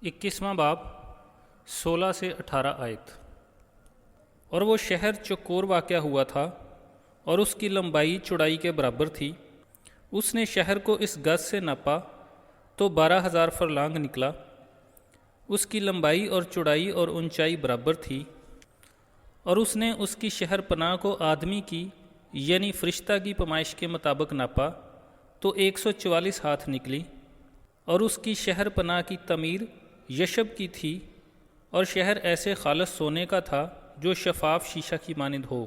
21واں باب 16 سے 18 آیت۔ اور وہ شہر چکور واقع ہوا تھا اور اس کی لمبائی چوڑائی کے برابر تھی۔ اس نے شہر کو اس گز سے ناپا تو 12,000 فرلانگ نکلا۔ اس کی لمبائی اور چوڑائی اور اونچائی برابر تھی۔ اور اس نے اس کی شہر پناہ کو آدمی کی یعنی فرشتہ کی پیمائش کے مطابق ناپا تو 144 ہاتھ نکلی۔ اور اس کی شہر پناہ کی تعمیر یشب کی تھی، اور شہر ایسے خالص سونے کا تھا جو شفاف شیشہ کی مانند ہو۔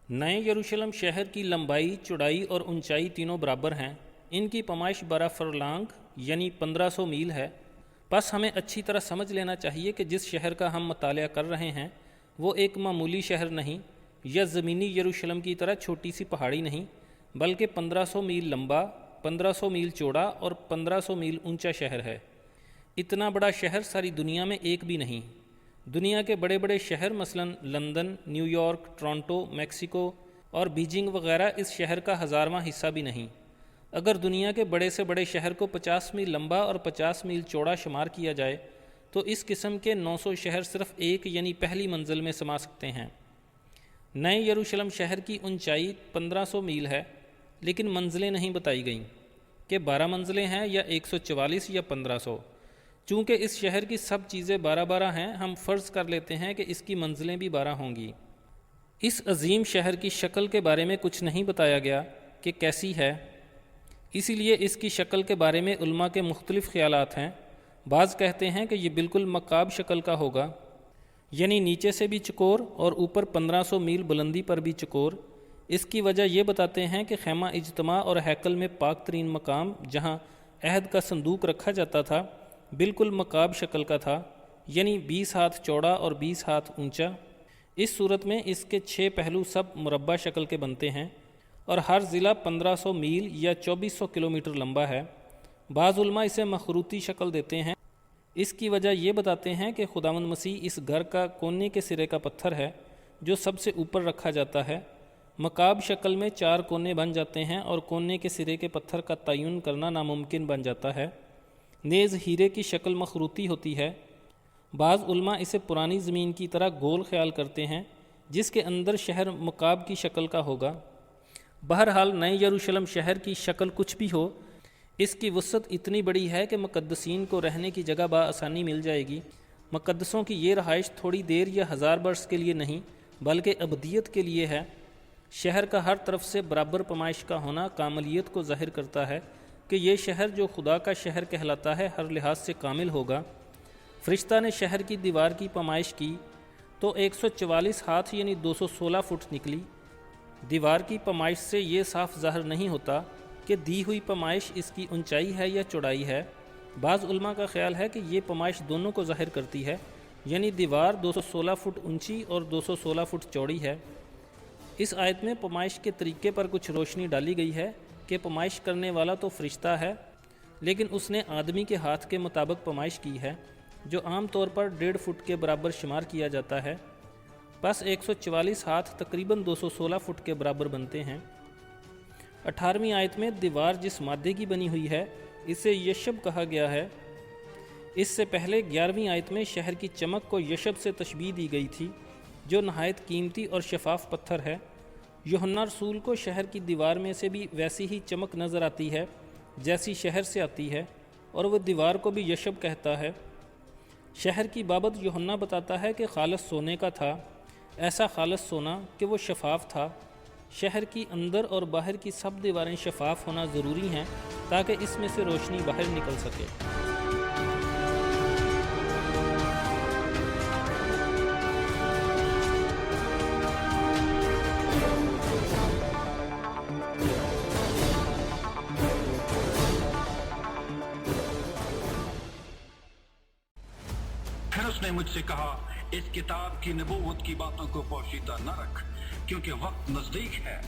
نئے یروشلم شہر کی لمبائی، چوڑائی اور اونچائی تینوں برابر ہیں۔ ان کی پیمائش 12 فرلانگ یعنی 1500 میل ہے۔ بس ہمیں اچھی طرح سمجھ لینا چاہیے کہ جس شہر کا ہم مطالعہ کر رہے ہیں وہ ایک معمولی شہر نہیں یا زمینی یروشلم کی طرح چھوٹی سی پہاڑی نہیں، بلکہ 1500 میل لمبا، 1500 میل چوڑا اور 1500 میل اونچا شہر ہے۔ اتنا بڑا شہر ساری دنیا میں ایک بھی نہیں۔ دنیا کے بڑے بڑے شہر مثلا London, new York, Toronto, Mexico اور بیجنگ وغیرہ اس شہر کا 1000واں حصہ بھی نہیں۔ اگر دنیا کے بڑے سے بڑے شہر کو 50 میل لمبا اور 50 میل چوڑا شمار کیا جائے تو اس قسم کے 900 شہر صرف ایک یعنی پہلی منزل میں سما سکتے ہیں۔ نئے یروشلم شہر کی اونچائی 1500 میل ہے، لیکن منزلیں نہیں بتائی گئیں کہ 12 منزلیں ہیں یا 144 یا 1500۔ چونکہ اس شہر کی سب چیزیں 12 ہیں، ہم فرض کر لیتے ہیں کہ اس کی منزلیں بھی 12 ہوں گی۔ اس عظیم شہر کی شکل کے بارے میں کچھ نہیں بتایا گیا کہ کیسی ہے، اسی لیے اس کی شکل کے بارے میں علماء کے مختلف خیالات ہیں۔ بعض کہتے ہیں کہ یہ بالکل مکعب شکل کا ہوگا، یعنی نیچے سے بھی چکور اور اوپر 1500 میل بلندی پر بھی چکور۔ اس کی وجہ یہ بتاتے ہیں کہ خیمہ اجتماع اور ہیکل میں پاک ترین مقام جہاں عہد کا صندوق رکھا جاتا تھا بالکل مکعب شکل کا تھا، یعنی 20 ہاتھ چوڑا اور 20 ہاتھ اونچا۔ اس صورت میں اس کے 6 پہلو سب مربع شکل کے بنتے ہیں، اور ہر ضلع 1500 میل یا 2400 کلومیٹر لمبا ہے۔ بعض علماء اسے مخروطی شکل دیتے ہیں۔ اس کی وجہ یہ بتاتے ہیں کہ خداوند مسیح اس گھر کا کونے کے سرے کا پتھر ہے جو سب سے اوپر رکھا جاتا ہے۔ مکعب شکل میں 4 کونے بن جاتے ہیں اور کونے کے سرے کے پتھر کا تعین کرنا ناممکن بن جاتا ہے۔ نیز ہیرے کی شکل مخروطی ہوتی ہے۔ بعض علماء اسے پرانی زمین کی طرح گول خیال کرتے ہیں جس کے اندر شہر مکعب کی شکل کا ہوگا۔ بہرحال نئے یروشلم شہر کی شکل کچھ بھی ہو، اس کی وسعت اتنی بڑی ہے کہ مقدسین کو رہنے کی جگہ بآسانی مل جائے گی۔ مقدسوں کی یہ رہائش تھوڑی دیر یا 1000 برس کے لیے نہیں بلکہ ابدیت کے لیے ہے۔ شہر کا ہر طرف سے برابر پیمائش کا ہونا کاملیت کو ظاہر کرتا ہے کہ یہ شہر جو خدا کا شہر کہلاتا ہے ہر لحاظ سے کامل ہوگا۔ فرشتہ نے شہر کی دیوار کی پیمائش کی تو 144 ہاتھ یعنی 216 فٹ نکلی۔ دیوار کی پیمائش سے یہ صاف ظاہر نہیں ہوتا کہ دی ہوئی پیمائش اس کی اونچائی ہے یا چوڑائی ہے۔ بعض علماء کا خیال ہے کہ یہ پیمائش دونوں کو ظاہر کرتی ہے، یعنی دیوار 216 فٹ اونچی اور 216 فٹ چوڑی ہے۔ اس آیت میں پیمائش کے طریقے پر کچھ روشنی ڈالی گئی ہے کہ پیمائش کرنے والا تو فرشتہ ہے، لیکن اس نے آدمی کے ہاتھ کے مطابق پیمائش کی ہے جو عام طور پر 1.5 فٹ کے برابر شمار کیا جاتا ہے۔ بس 144 ہاتھ تقریباً 216 فٹ کے برابر بنتے ہیں۔ 18ویں آیت میں دیوار جس مادے کی بنی ہوئی ہے اسے یشب کہا گیا ہے۔ اس سے پہلے 11ویں آیت میں شہر کی چمک کو یشب سے تشبیہ دی گئی تھی جو نہایت قیمتی اور شفاف پتھر ہے۔ یوحنا رسول کو شہر کی دیوار میں سے بھی ویسی ہی چمک نظر آتی ہے جیسی شہر سے آتی ہے، اور وہ دیوار کو بھی یشب کہتا ہے۔ شہر کی بابت یوحنا بتاتا ہے کہ خالص سونے کا تھا، ایسا خالص سونا کہ وہ شفاف تھا۔ شہر کی اندر اور باہر کی سب دیواریں شفاف ہونا ضروری ہیں تاکہ اس میں سے روشنی باہر نکل سکے۔ نے مجھ سے کہا اس کتاب کی نبوت کی باتوں کو پوشیدہ نہ رکھ کیونکہ وقت نزدیک ہے